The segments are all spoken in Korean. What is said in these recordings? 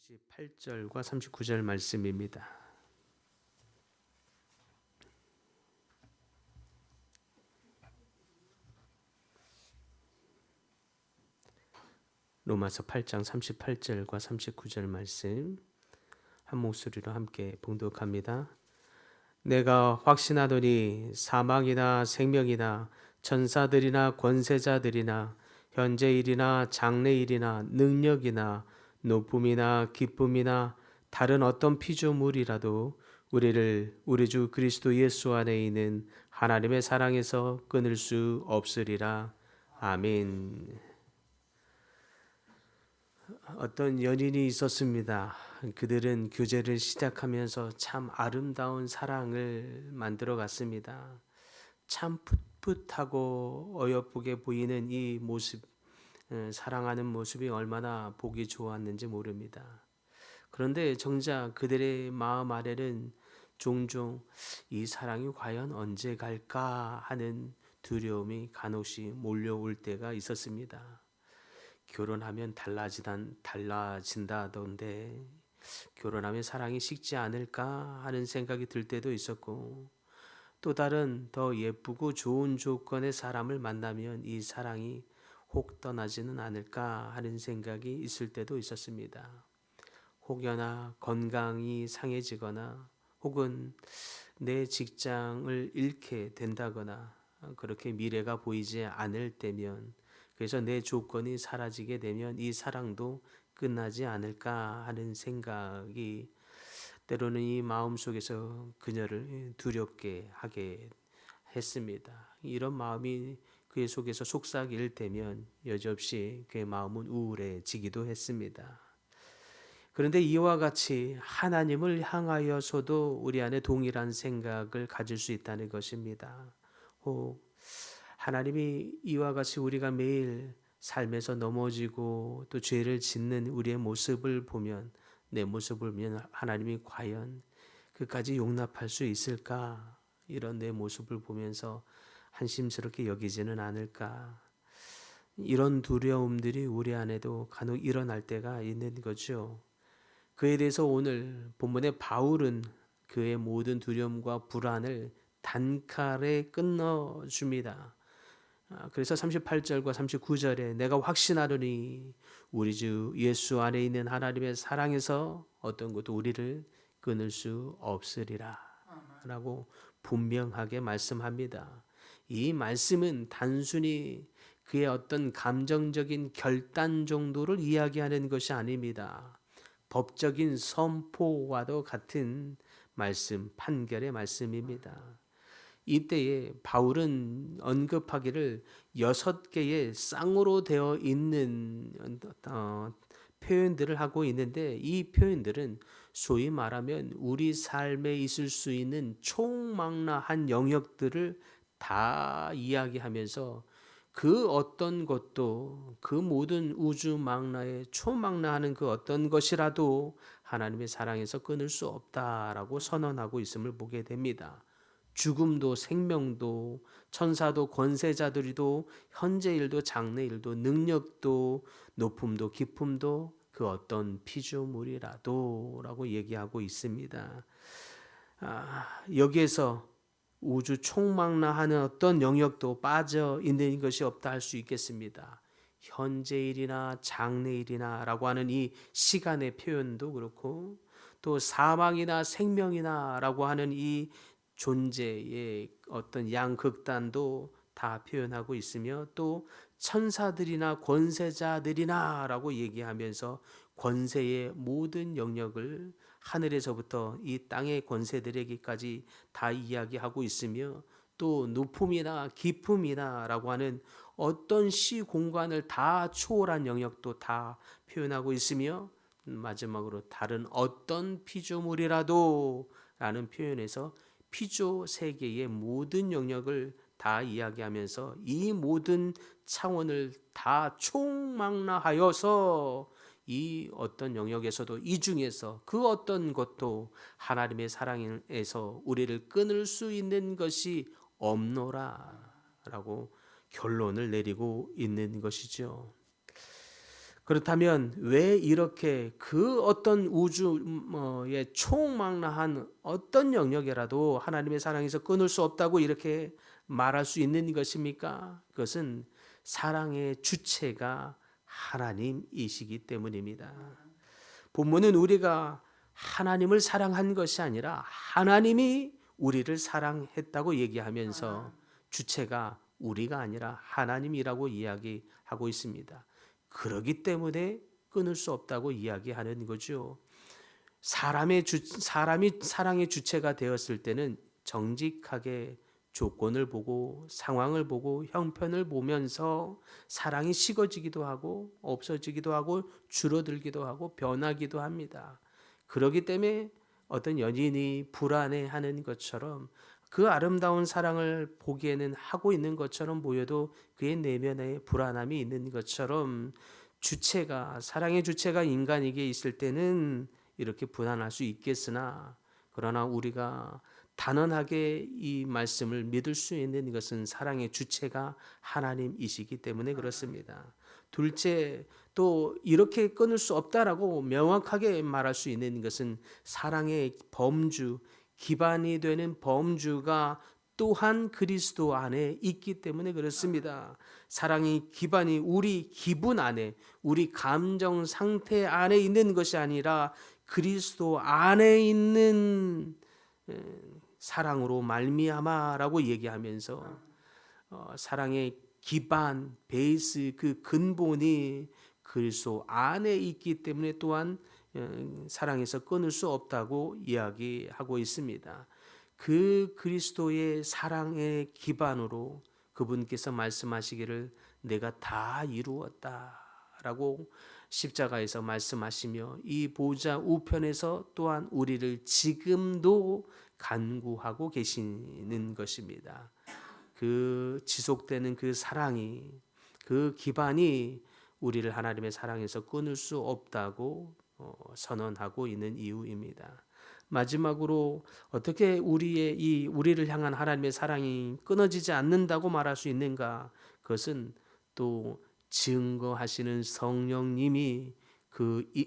38절과 39절 말씀입니다. 로마서 8장 38절과 39절 말씀 한 목소리로 함께 봉독합니다. 내가 확신하노니 사망이나 생명이나 천사들이나 권세자들이나 현재일이나 장래일이나 능력이나 높음이나 기쁨이나 다른 어떤 피조물이라도 우리를 우리 주 그리스도 예수 안에 있는 하나님의 사랑에서 끊을 수 없으리라. 아멘. 어떤 연인이 있었습니다. 그들은 교제를 시작하면서 참 아름다운 사랑을 만들어 갔습니다. 참 풋풋하고 어여쁘게 보이는 이 모습, 사랑하는 모습이 얼마나 보기 좋았는지 모릅니다. 그런데 정작 그들의 마음 아래는 종종 이 사랑이 과연 언제 갈까 하는 두려움이 간혹씩 몰려올 때가 있었습니다. 결혼하면 달라진다던데 결혼하면 사랑이 식지 않을까 하는 생각이 들 때도 있었고, 또 다른 더 예쁘고 좋은 조건의 사람을 만나면 이 사랑이 혹 떠나지는 않을까 하는 생각이 있을 때도 있었습니다. 혹여나 건강이 상해지거나 혹은 내 직장을 잃게 된다거나 그렇게 미래가 보이지 않을 때면, 그래서 내 조건이 사라지게 되면 이 사랑도 끝나지 않을까 하는 생각이 때로는 이 마음속에서 그녀를 두렵게 하게 했습니다. 이런 마음이 그의 속에서 속삭일 때면 여지없이 그의 마음은 우울해지기도 했습니다. 그런데 이와 같이 하나님을 향하여서도 우리 안에 동일한 생각을 가질 수 있다는 것입니다. 혹 하나님이 이와 같이 우리가 매일 삶에서 넘어지고 또 죄를 짓는 우리의 모습을 보면, 내 모습을 보면 하나님이 과연 그까지 용납할 수 있을까? 이런 내 모습을 보면서 한심스럽게 여기지는 않을까? 이런 두려움들이 우리 안에도 간혹 일어날 때가 있는 거죠. 그에 대해서 오늘 본문의 바울은 그의 모든 두려움과 불안을 단칼에 끊어줍니다. 그래서 38절과 39절에 내가 확신하노니 우리 주 예수 안에 있는 하나님의 사랑에서 어떤 것도 우리를 끊을 수 없으리라 라고 분명하게 말씀합니다. 이 말씀은 단순히 그의 어떤 감정적인 결단 정도를 이야기하는 것이 아닙니다. 법적인 선포와도 같은 말씀, 판결의 말씀입니다. 이때에 바울은 언급하기를 6개의 쌍으로 되어 있는 표현들을 하고 있는데, 이 표현들은 소위 말하면 우리 삶에 있을 수 있는 총망라한 영역들을 다 이야기하면서 그 어떤 것도, 그 모든 우주 망라에 초망라하는 그 어떤 것이라도 하나님의 사랑에서 끊을 수 없다라고 선언하고 있음을 보게 됩니다. 죽음도 생명도 천사도 권세자들이도 현재일도 장래일도 능력도 높음도 기쁨도 그 어떤 피조물이라도 라고 얘기하고 있습니다. 여기에서 우주 총망라하는 어떤 영역도 빠져 있는 것이 없다 할 수 있겠습니다. 현재일이나 장래일이나 라고 하는 이 시간의 표현도 그렇고, 또 사망이나 생명이나 라고 하는 이 존재의 어떤 양극단도 다 표현하고 있으며, 또 천사들이나 권세자들이나 라고 얘기하면서 권세의 모든 영역을 하늘에서부터 이 땅의 권세들에게까지 다 이야기하고 있으며, 또 높음이나 깊음이나 라고 하는 어떤 시 공간을 다 초월한 영역도 다 표현하고 있으며, 마지막으로 다른 어떤 피조물이라도 라는 표현에서 피조 세계의 모든 영역을 다 이야기하면서 이 모든 차원을 다 총망라하여서 이 어떤 영역에서도 이 중에서 그 어떤 것도 하나님의 사랑에서 우리를 끊을 수 있는 것이 없노라 라고 결론을 내리고 있는 것이죠. 그렇다면 왜 이렇게 그 어떤 우주의 총망라한 어떤 영역이라도 하나님의 사랑에서 끊을 수 없다고 이렇게 말할 수 있는 것입니까? 그것은 사랑의 주체가 하나님이시기 때문입니다. 본문은 우리가 하나님을 사랑한 것이 아니라 하나님이 우리를 사랑했다고 얘기하면서 주체가 우리가 아니라 하나님이라고 이야기하고 있습니다. 그러기 때문에 끊을 수 없다고 이야기하는 거죠. 사람이 사랑의 주체가 되었을 때는 정직하게 조건을 보고 상황을 보고 형편을 보면서 사랑이 식어지기도 하고 없어지기도 하고 줄어들기도 하고 변하기도 합니다. 그렇기 때문에 어떤 연인이 불안해하는 것처럼 그 아름다운 사랑을 보기에는 하고 있는 것처럼 보여도 그의 내면에 불안함이 있는 것처럼 사랑의 주체가 인간에게 있을 때는 이렇게 불안할 수 있겠으나 그러나 우리가 단언하게 이 말씀을 믿을 수 있는 것은 사랑의 주체가 하나님이시기 때문에 그렇습니다. 둘째, 또 이렇게 끊을 수 없다라고 명확하게 말할 수 있는 것은 사랑의 범주, 기반이 되는 범주가 또한 그리스도 안에 있기 때문에 그렇습니다. 사랑의 기반이 우리 기분 안에, 우리 감정 상태 안에 있는 것이 아니라 그리스도 안에 있는 사랑으로 말미암아라고 얘기하면서 사랑의 기반, 베이스, 그 근본이 그리스도 안에 있기 때문에 또한 사랑에서 끊을 수 없다고 이야기하고 있습니다. 그 그리스도의 사랑의 기반으로 그분께서 말씀하시기를 내가 다 이루었다라고 십자가에서 말씀하시며 이 보좌 우편에서 또한 우리를 지금도 간구하고 계시는 것입니다. 그 지속되는 그 사랑이, 그 기반이 우리를 하나님의 사랑에서 끊을 수 없다고 선언하고 있는 이유입니다. 마지막으로 어떻게 우리를 향한 하나님의 사랑이 끊어지지 않는다고 말할 수 있는가? 그것은 또 증거하시는 성령님이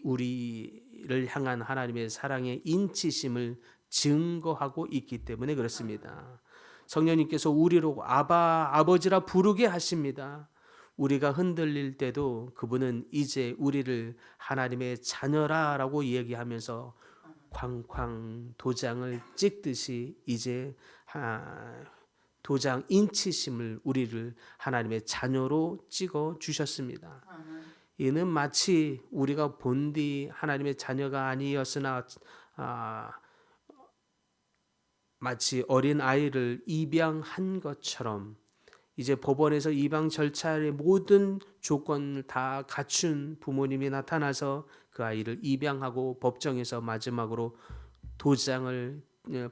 우리를 향한 하나님의 사랑의 인치심을 증거하고 있기 때문에 그렇습니다. 성령님께서 우리로 아버지라 부르게 하십니다. 우리가 흔들릴 때도 그분은 이제 우리를 하나님의 자녀라라고 얘기하면서 쾅쾅 도장을 찍듯이 이제 도장 인치심을 우리를 하나님의 자녀로 찍어 주셨습니다. 이는 마치 우리가 본디 하나님의 자녀가 아니었으나 마치 어린 아이를 입양한 것처럼 이제 법원에서 입양 절차의 모든 조건을 다 갖춘 부모님이 나타나서 그 아이를 입양하고 법정에서 마지막으로 도장을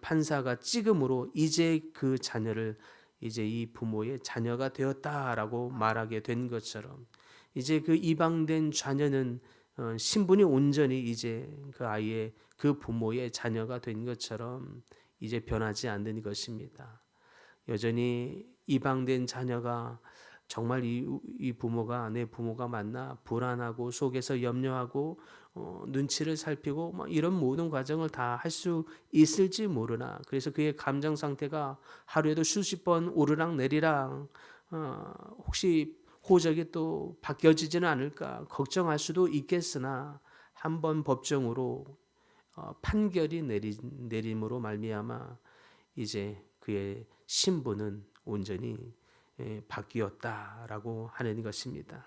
판사가 찍음으로 이제 그 자녀를 이제 이 부모의 자녀가 되었다라고 말하게 된 것처럼 이제 그 입양된 자녀는 신분이 온전히 이제 그 아이의 그 부모의 자녀가 된 것처럼 이제 변하지 않는 것입니다. 여전히 입양된 자녀가 정말 이 부모가 내 부모가 맞나 불안하고 속에서 염려하고 눈치를 살피고 이런 모든 과정을 다 할 수 있을지 모르나 그래서 그의 감정 상태가 하루에도 수십 번 오르락 내리락 혹시 호적이 또 바뀌어지지는 않을까 걱정할 수도 있겠으나 한번 법정으로 판결이 내림으로 말미암아 이제 그의 신분은 온전히 바뀌었다라고 하는 것입니다.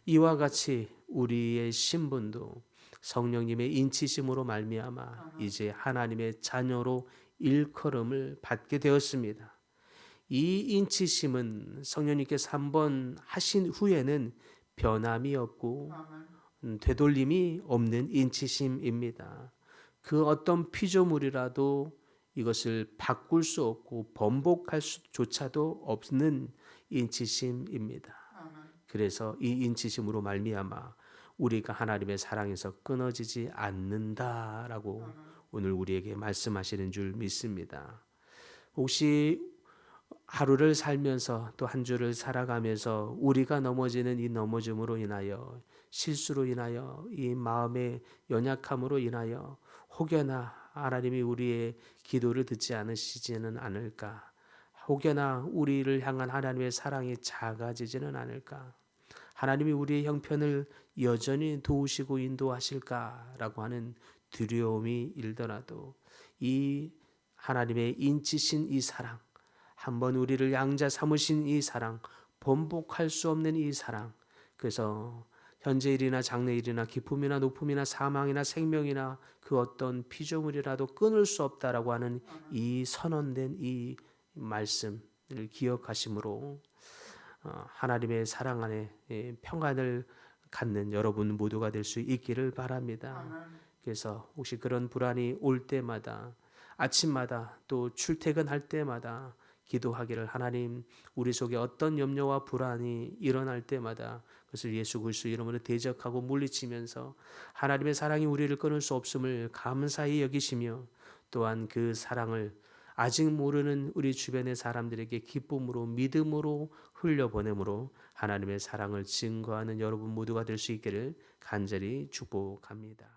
이와 같이 우리의 신분도 성령님의 인치심으로 말미암아 이제 하나님의 자녀로 일컬음을 받게 되었습니다. 이 인치심은 성령님께서 한번 하신 후에는 변함이 없고 되돌림이 없는 인치심입니다. 그 어떤 피조물이라도 이것을 바꿀 수 없고 번복할 수조차도 없는 인치심입니다. 그래서 이 인치심으로 말미암아 우리가 하나님의 사랑에서 끊어지지 않는다라고 오늘 우리에게 말씀하시는 줄 믿습니다. 혹시 하루를 살면서 또 한 주를 살아가면서 우리가 넘어지는 이 넘어짐으로 인하여 실수로 인하여 이 마음의 연약함으로 인하여 혹여나 하나님이 우리의 기도를 듣지 않으시지는 않을까? 혹여나 우리를 향한 하나님의 사랑이 작아지지는 않을까? 하나님이 우리의 형편을 여전히 도우시고 인도하실까라고 하는 두려움이 일더라도 이 하나님의 인치신 이 사랑, 한번 우리를 양자 삼으신 이 사랑, 번복할 수 없는 이 사랑, 그래서 현재 일이나 장래 일이나 기쁨이나 높음이나 사망이나 생명이나 그 어떤 피조물이라도 끊을 수 없다라고 하는 이 선언된 이 말씀을 기억하심으로 하나님의 사랑 안에 평안을 갖는 여러분 모두가 될 수 있기를 바랍니다. 그래서 혹시 그런 불안이 올 때마다 아침마다 또 출퇴근할 때마다 기도하기를 하나님 우리 속에 어떤 염려와 불안이 일어날 때마다 그것을 예수 그리스도 이름으로 대적하고 물리치면서 하나님의 사랑이 우리를 끊을 수 없음을 감사히 여기시며 또한 그 사랑을 아직 모르는 우리 주변의 사람들에게 기쁨으로 믿음으로 흘려보내므로 하나님의 사랑을 증거하는 여러분 모두가 될 수 있기를 간절히 축복합니다.